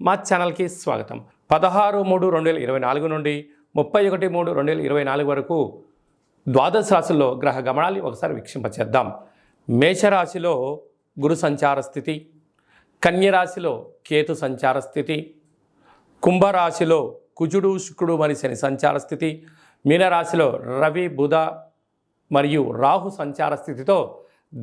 మా ఛానల్కి స్వాగతం. 16/3/2024 నుండి 31/3/2024 వరకు ద్వాదశ రాశుల్లో గ్రహ గమనాన్ని ఒకసారి వీక్షింపచేద్దాం. మేషరాశిలో గురు సంచార స్థితి, కన్యరాశిలో కేతు సంచార స్థితి, కుంభరాశిలో కుజుడు శుక్రుడు మరియు శని సంచార స్థితి, మీనరాశిలో రవి బుధ మరియు రాహు సంచార స్థితితో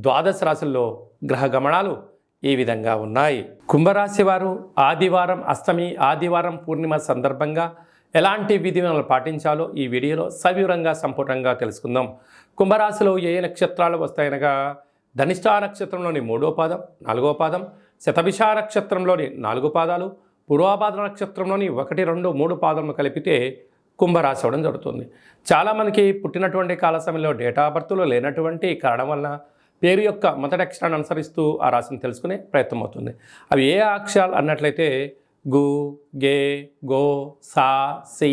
ద్వాదశ రాశుల్లో గ్రహ గమనాలు ఈ విధంగా ఉన్నాయి. కుంభరాశి వారు ఆదివారం అష్టమి, ఆదివారం పూర్ణిమ సందర్భంగా ఎలాంటి విధులను పాటించాలో ఈ వీడియోలో సవివరంగా సంపూర్ణంగా తెలుసుకుందాం. కుంభరాశిలో ఏ నక్షత్రాలు వస్తాయనగా ధనిష్ఠా నక్షత్రంలోని 3వ పాదం, 4వ పాదం, శతభిష నక్షత్రంలోని 4 పాదాలు, పూర్వభాద్ర నక్షత్రంలోని 1, 2, 3 పాదములు కలిపితే కుంభరాశి అవడం జరుగుతుంది. చాలామందికి పుట్టినటువంటి కాల సమయంలో డేటా ఆఫ్ బర్త్లో లేనటువంటి కారణం వలన పేరు యొక్క మొదటి అక్షరాన్ని అనుసరిస్తూ ఆ రాశిని తెలుసుకునే ప్రయత్నం అవుతుంది. అవి ఏ అక్షరాలు అన్నట్లయితే గు, గే, గో, సా, సి,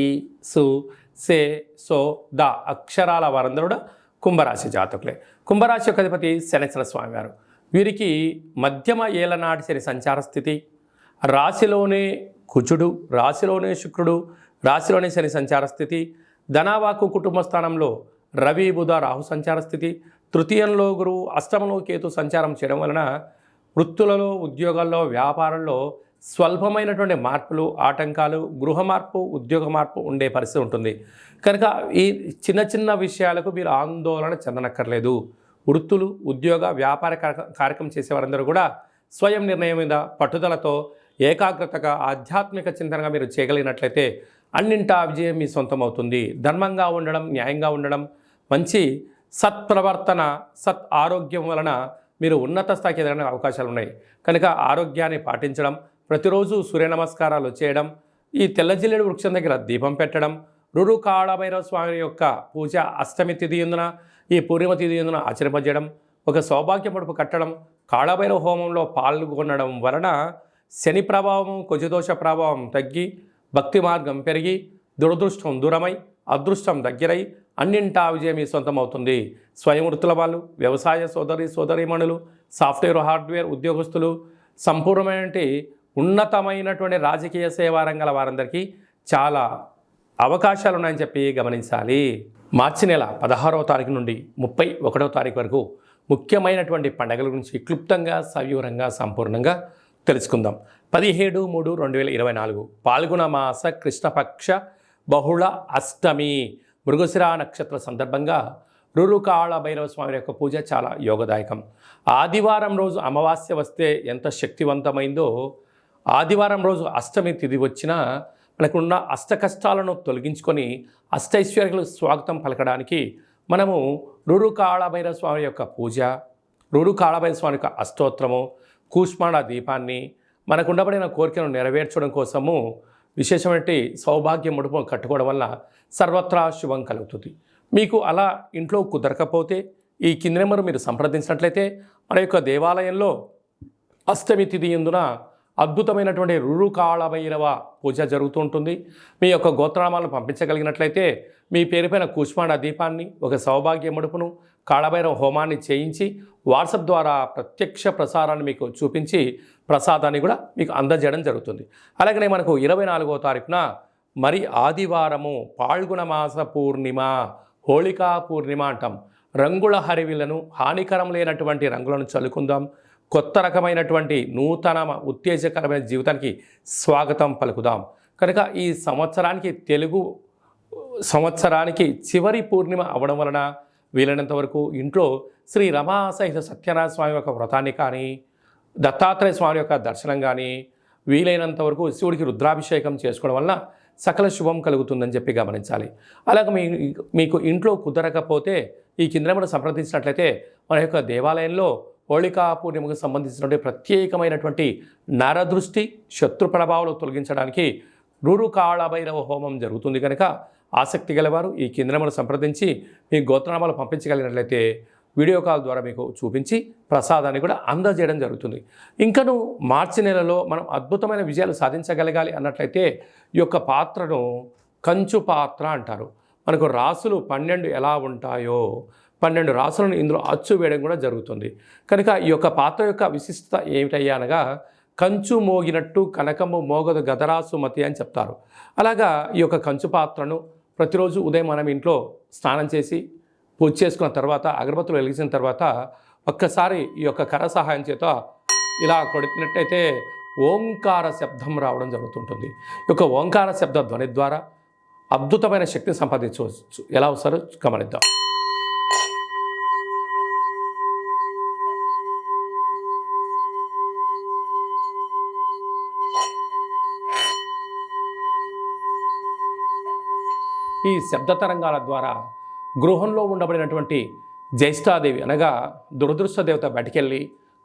సు, సే, సో, ద అక్షరాల వారందరూ కూడా కుంభరాశి జాతకులే. కుంభరాశి యొక్క అధిపతి శనేశ్వర స్వామి వారు. వీరికి మధ్యమ ఏలనాటి శని సంచార స్థితి, రాశిలోనే కుజుడు, రాశిలోనే శుక్రుడు, రాశిలోనే శని సంచార స్థితి, ధనవాకు కుటుంబ స్థానంలో రవి బుధ రాహు సంచార స్థితి, తృతీయంలో గురువు, అష్టమంలో కేతు సంచారం చేయడం వలన వృత్తులలో, ఉద్యోగాల్లో, వ్యాపారంలో స్వల్పమైనటువంటి మార్పులు, ఆటంకాలు, గృహ మార్పు, ఉద్యోగ మార్పు ఉండే పరిస్థితి ఉంటుంది. కనుక ఈ చిన్న చిన్న విషయాలకు మీరు ఆందోళన చెందనక్కర్లేదు. వృత్తులు, ఉద్యోగ, వ్యాపార కార్యక్రమం చేసేవారందరూ కూడా స్వయం నిర్ణయం మీద పట్టుదలతో ఏకాగ్రతగా ఆధ్యాత్మిక చింతనగా మీరు చేయగలిగినట్లయితే అన్నింటా విజయం మీ సొంతం అవుతుంది. ధర్మంగా ఉండడం, న్యాయంగా ఉండడం, మంచి సత్ప్రవర్తన, సత్ ఆరోగ్యం వలన మీరు ఉన్నత స్థాయికి ఎదగడానికి అవకాశాలు ఉన్నాయి. కనుక ఆరోగ్యాన్ని పాటించడం, ప్రతిరోజు సూర్య నమస్కారాలు చేయడం, ఈ తెల్లజిల్లేడు వృక్షం దగ్గర దీపం పెట్టడం, రురు కాళభైరవ స్వామి యొక్క పూజ అష్టమి తిథి ఎందున, ఈ పూర్ణిమ తిథి ఎందున ఆచరింపజేయడం, ఒక సౌభాగ్య పడుపు కట్టడం, కాళభైరవ హోమంలో పాల్గొనడం వలన శని ప్రభావం, కుజదోష ప్రభావం తగ్గి భక్తి మార్గం పెరిగి దురదృష్టం దూరమై అదృష్టం దగ్గరై అన్నింటా విజయం మీ సొంతం అవుతుంది. స్వయం వృత్తుల వాళ్ళు, వ్యవసాయ సోదరీమణులు, సాఫ్ట్వేర్ హార్డ్వేర్ ఉద్యోగస్తులు, సంపూర్ణమైనటువంటి ఉన్నతమైనటువంటి రాజకీయ సేవా రంగాల వారందరికీ చాలా అవకాశాలు ఉన్నాయని చెప్పి గమనించాలి. మార్చి నెల 16వ తారీఖు నుండి 31వ తారీఖు వరకు ముఖ్యమైనటువంటి పండుగల గురించి క్లుప్తంగా సవివరంగా సంపూర్ణంగా తెలుసుకుందాం. 17/3/2024 పాల్గొన మాస కృష్ణపక్ష బహుళ అష్టమి మృగశిర నక్షత్ర సందర్భంగా రురు కాళభైరవ స్వామి యొక్క పూజ చాలా యోగదాయకం. ఆదివారం రోజు అమావాస్య వస్తే ఎంత శక్తివంతమైందో, ఆదివారం రోజు అష్టమి తిథి వచ్చినా మనకున్న అష్ట కష్టాలను తొలగించుకొని అష్టైశ్వర్యాలకు స్వాగతం పలకడానికి మనము రురు కాళభైరవ స్వామి యొక్క పూజ, రురు కాళభైరవ స్వామి యొక్క అష్టోత్తరము, కూష్మాండ దీపాన్ని మనకు ఉండబడిన కోరికను నెరవేర్చడం కోసము విశేషమైన సౌభాగ్య ముడుపు కట్టుకోవడం వల్ల సర్వత్రా శుభం కలుగుతుంది. మీకు అలా ఇంట్లో కుదరకపోతే ఈ కింది నెంబరు మీరు సంప్రదించినట్లయితే మన యొక్క దేవాలయంలో అష్టమి తిథి ఎందున అద్భుతమైనటువంటి రురు కాళభైరవ పూజ జరుగుతూ ఉంటుంది. మీ యొక్క గోత్రనామాలను పంపించగలిగినట్లయితే మీ పేరుపైన కూష్మాండ దీపాన్ని, ఒక సౌభాగ్య ముడుపును, కాళభైరవ హోమాన్ని చేయించి వాట్సాప్ ద్వారా ప్రత్యక్ష ప్రసారాన్ని మీకు చూపించి ప్రసాదాన్ని కూడా మీకు అందజేయడం జరుగుతుంది. అలాగనే మనకు 24వ తారీఖున మరి ఆదివారము పాల్గొన మాస పూర్ణిమ, హోళికా పూర్ణిమ అంటాం. రంగుల హరివిలను, హానికరం లేనటువంటి రంగులను చల్లుకుందాం. కొత్త రకమైనటువంటి నూతన ఉత్తేజకరమైన జీవితానికి స్వాగతం పలుకుదాం. కనుక ఈ తెలుగు సంవత్సరానికి చివరి పూర్ణిమ అవడం వలన వీలైనంత వరకు ఇంట్లో శ్రీ రమా సహిత సత్యనారాయణ స్వామి యొక్క వ్రతాన్ని కానీ, దత్తాత్రేయ స్వామి యొక్క దర్శనం కానీ, వీలైనంత వరకు శివుడికి రుద్రాభిషేకం చేసుకోవడం వలన సకల శుభం కలుగుతుందని చెప్పి గమనించాలి. అలాగే మీకు ఇంట్లో కుదరకపోతే ఈ కింద సంప్రదించినట్లయితే మన యొక్క దేవాలయంలో హోళికా పూర్ణిమకు సంబంధించినటువంటి ప్రత్యేకమైనటువంటి నరదృష్టి, శత్రు ప్రభావాలు తొలగించడానికి రురు కాళభైరవ హోమం జరుగుతుంది. కనుక ఆసక్తి గలవారు ఈ కింద సంప్రదించి మీ గోత్రనామాలు పంపించగలిగినట్లయితే వీడియో కాల్ ద్వారా మీకు చూపించి ప్రసాదాన్ని కూడా అందజేయడం జరుగుతుంది. ఇంకను మార్చి నెలలో మనం అద్భుతమైన విజయాలు సాధించగలగాలి అన్నట్లయితే ఈ యొక్క పాత్రను కంచు పాత్ర అంటారు. మనకు రాసులు 12 ఎలా ఉంటాయో 12 రాసులను ఇందులో అచ్చు వేయడం కూడా జరుగుతుంది. కనుక ఈ యొక్క పాత్ర యొక్క విశిష్టత ఏమిటయ్యా అనగా కంచు మోగినట్టు కనకము మోగదు గదరా సుమతి అని చెప్తారు. అలాగా ఈ యొక్క కంచు పాత్రను ప్రతిరోజు ఉదయం మనం ఇంట్లో స్నానం చేసి పూజ చేసుకున్న తర్వాత అగరబత్తులు వెలిగించిన తర్వాత ఒక్కసారి ఈ యొక్క కర సహాయం చేత ఇలా కొట్టినట్టయితే ఓంకార శబ్దం రావడం జరుగుతుంటుంది. ఈ యొక్క ఓంకార శబ్ద ధ్వని ద్వారా అద్భుతమైన శక్తిని సంపాదించవచ్చు. ఎలా వస్తారో గమనిద్దాం. ఈ శబ్ద తరంగాల ద్వారా గృహంలో ఉండబడినటువంటి జ్యేష్ఠాదేవి అనగా దురదృష్ట దేవత బయటికెళ్ళి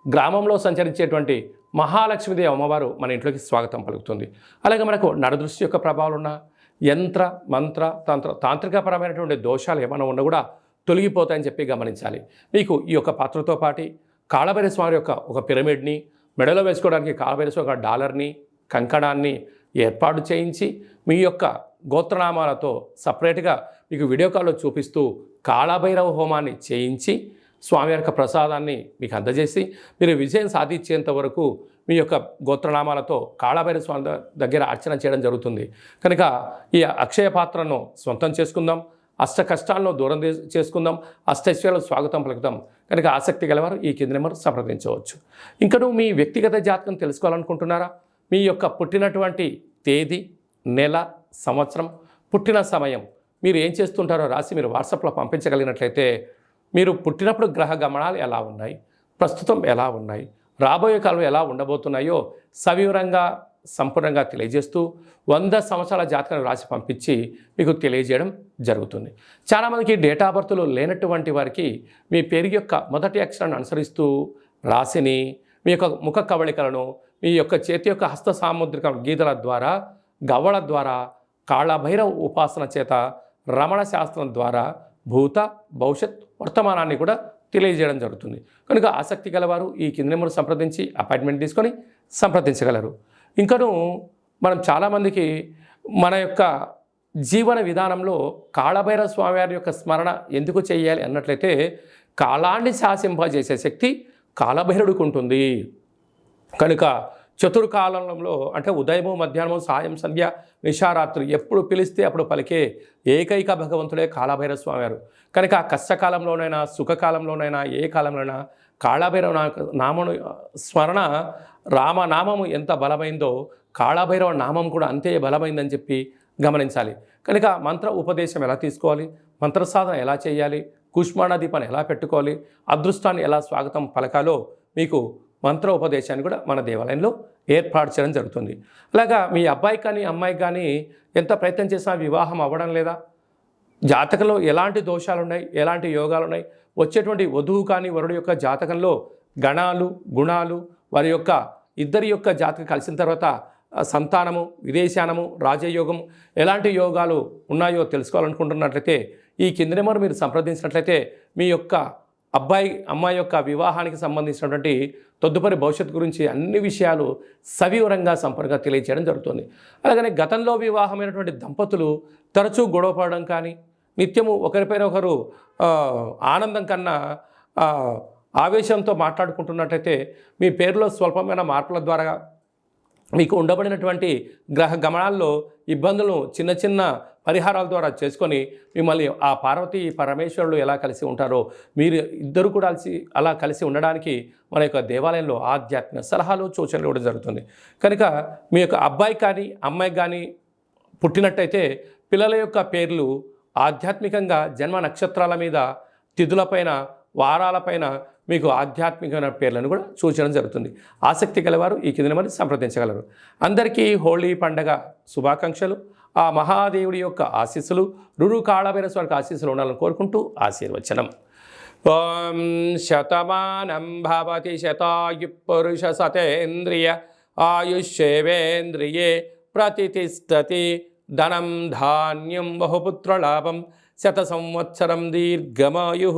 గ్రామంలో సంచరించేటువంటి మహాలక్ష్మీదేవి అమ్మవారు మన ఇంట్లోకి స్వాగతం పలుకుతుంది. అలాగే మనకు నరదృష్టి యొక్క ప్రభావాలు ఉన్న యంత్ర మంత్ర తాంత్రికపరమైనటువంటి దోషాలు ఏమైనా ఉన్నా కూడా తొలగిపోతాయని చెప్పి గమనించాలి. మీకు ఈ యొక్క పాత్రతో పాటు కాళభైరవ స్వామి యొక్క ఒక పిరమిడ్ని, మెడలో వేసుకోవడానికి కాళభైరవ స్వామి ఒక డాలర్ని, కంకణాన్ని ఏర్పాటు చేయించి మీ యొక్క గోత్రనామాలతో సపరేట్గా మీకు వీడియో కాల్లో చూపిస్తూ కాళభైరవ హోమాన్ని చేయించి స్వామి యొక్క ప్రసాదాన్ని మీకు అందజేసి మీరు విజయం సాధించేంత వరకు మీ యొక్క గోత్రనామాలతో కాళభైరవ స్వామి దగ్గర అర్చన చేయడం జరుగుతుంది. కనుక ఈ అక్షయ పాత్రను సొంతం చేసుకుందాం, అష్ట కష్టాలను దూరం చేసుకుందాం, అష్టైశ్వర్యాలకు స్వాగతం పలుకుదాం. కనుక ఆసక్తి గలవారు ఈ కింది నెంబర్ సంప్రదించవచ్చు. ఇంకను మీ వ్యక్తిగత జాతకం తెలుసుకోవాలనుకుంటున్నారా? మీ యొక్క పుట్టినటువంటి తేదీ, నెల, సంవత్సరం, పుట్టిన సమయం మీరు ఏం చేస్తుంటారో రాసి మీరు వాట్సాప్లో పంపించగలిగినట్లయితే మీరు పుట్టినప్పుడు గ్రహ గమనాలు ఎలా ఉన్నాయి, ప్రస్తుతం ఎలా ఉన్నాయి, రాబోయే కాలం ఎలా ఉండబోతున్నాయో సవివరంగా సంపూర్ణంగా తెలియజేస్తూ 100 సంవత్సరాల జాతకాన్ని రాసి పంపించి మీకు తెలియజేయడం జరుగుతుంది. చాలామందికి డేట్ ఆఫ్ బర్త్లు లేనటువంటి వారికి మీ పేరు యొక్క మొదటి అక్షరాన్ని అనుసరిస్తూ రాశిని, మీ యొక్క ముఖ కవళికలను, మీ యొక్క చేతి యొక్క హస్త సాముద్రిక గీతల ద్వారా, గవ్వల ద్వారా, కాళభైరవ ఉపాసన చేత, రమణ శాస్త్రం ద్వారా భూత భవిష్యత్ వర్తమానాన్ని కూడా తెలియజేయడం జరుగుతుంది. కనుక ఆసక్తి గలవారు ఈ కింది నెంబర్ సంప్రదించి అపాయింట్మెంట్ తీసుకొని సంప్రదించగలరు. ఇంకను మనం చాలామందికి మన యొక్క జీవన విధానంలో కాళభైరవ స్వామివారి యొక్క స్మరణ ఎందుకు చేయాలి అన్నట్లయితే కాలాన్ని శాసింపజేసే శక్తి కాళభైరవుడికి ఉంటుంది. కనుక చతుర్కాలంలో అంటే ఉదయము, మధ్యాహ్నము, సాయం, సంధ్య, నిశారాత్రి ఎప్పుడు పిలిస్తే అప్పుడు పలికే ఏకైక భగవంతుడే కాళభైరవ స్వామివారు. కనుక కష్టకాలంలోనైనా సుఖకాలంలోనైనా ఏ కాలంలోనైనా కాళభైరవ నామను స్మరణ, రామనామము ఎంత బలమైందో కాళభైరవ నామం కూడా అంతే బలమైందని చెప్పి గమనించాలి. కనుక మంత్ర ఉపదేశం ఎలా తీసుకోవాలి, మంత్ర సాధన ఎలా చేయాలి, కుష్మాణ దీపాన్ని ఎలా పెట్టుకోవాలి, అదృష్టాన్ని ఎలా స్వాగతం పలకాలో మీకు మంత్ర ఉపదేశాన్ని కూడా మన దేవాలయంలో ఏర్పాటు చేయడం జరుగుతుంది. అలాగా మీ అబ్బాయి కానీ అమ్మాయి కానీ ఎంత ప్రయత్నం చేసినా వివాహం అవ్వడం లేదా, జాతకంలో ఎలాంటి దోషాలు ఉన్నాయి, ఎలాంటి యోగాలు ఉన్నాయి, వచ్చేటువంటి వధువు కానీ వరుడు యొక్క జాతకంలో గణాలు, గుణాలు, వారి యొక్క ఇద్దరి యొక్క జాతకం కలిసిన తర్వాత సంతానము, విదేశానము, రాజయోగం ఎలాంటి యోగాలు ఉన్నాయో తెలుసుకోవాలనుకుంటున్నట్లయితే ఈ కింది నెంబర్ మీరు సంప్రదించినట్లయితే మీ యొక్క అబ్బాయి అమ్మాయి యొక్క వివాహానికి సంబంధించినటువంటి తదుపరి భవిష్యత్తు గురించి అన్ని విషయాలు సవివరంగా సంపూర్ణంగా తెలియజేయడం జరుగుతుంది. అలాగనే గతంలో వివాహమైనటువంటి దంపతులు తరచూ గొడవపడడం కానీ, నిత్యము ఒకరిపైన ఒకరు ఆనందం కన్నా ఆవేశంతో మాట్లాడుకుంటున్నట్లయితే మీ పేరులో స్వల్పమైన మార్పుల ద్వారా మీకు ఉండబడినటువంటి గ్రహ గమనాల్లో ఇబ్బందులను చిన్న చిన్న పరిహారాల ద్వారా చేసుకొని మిమ్మల్ని ఆ పార్వతీ పరమేశ్వరులు ఎలా కలిసి ఉంటారో మీరు ఇద్దరు కూడా అలా కలిసి ఉండడానికి మన యొక్క దేవాలయంలో ఆధ్యాత్మిక సలహాలు, సూచనలు ఇవ్వడం జరుగుతుంది. కనుక మీ యొక్క అబ్బాయి కానీ అమ్మాయి కానీ పుట్టినట్టయితే పిల్లల యొక్క పేర్లు ఆధ్యాత్మికంగా జన్మ నక్షత్రాల మీద, తిథులపైన, వారాలపైన మీకు ఆధ్యాత్మికమైన పేర్లను కూడా సూచించడం జరుగుతుంది. ఆసక్తి గలవారు ఈ కింద నెంబర్ని సంప్రదించగలరు. అందరికీ హోళీ పండగ శుభాకాంక్షలు. ఆ మహాదేవుడి యొక్క ఆశీస్సులు, కాళభైరవ స్వామికి ఆశీస్సులు ఉండాలని కోరుకుంటూ ఆశీర్వచనం. ఓం శతమానం భవతి శతాయు పురుష సతేంద్రియ ఆయుష్యేవేంద్రియే ప్రతిష్టతి ధనం ధాన్యం బహుపుత్రలాభం శత సంవత్సరం దీర్ఘమాయు.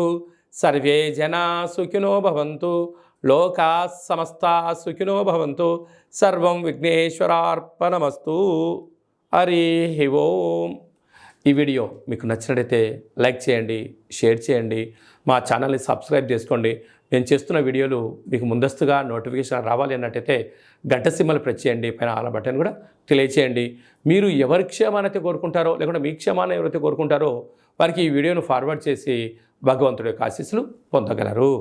సర్వే జనా సుఖినో భవంతు, లోకా సమస్తా సుఖినో భవంతు. సర్వం విఘ్నేశ్వరార్పణమస్తు. హరి ఓం. ఈ వీడియో మీకు నచ్చినట్లయితే లైక్ చేయండి, షేర్ చేయండి, మా ఛానల్ని సబ్స్క్రైబ్ చేసుకోండి. నేను చేస్తున్న వీడియోలు మీకు ముందస్తుగా నోటిఫికేషన్ రావాలి అన్నట్టయితే గంట సింబల్ ప్రెస్ చేయండి, పైన ఆల్ బటన్ కూడా తెలియచేయండి. మీరు ఎవరి క్షేమాన్ని అయితే కోరుకుంటారో లేకుంటే మీ క్షేమాన్ని ఎవరైతే కోరుకుంటారో వారికి ఈ వీడియోను ఫార్వర్డ్ చేసి భగవంతుడి యొక్క ఆశీస్సులు పొందగలరు.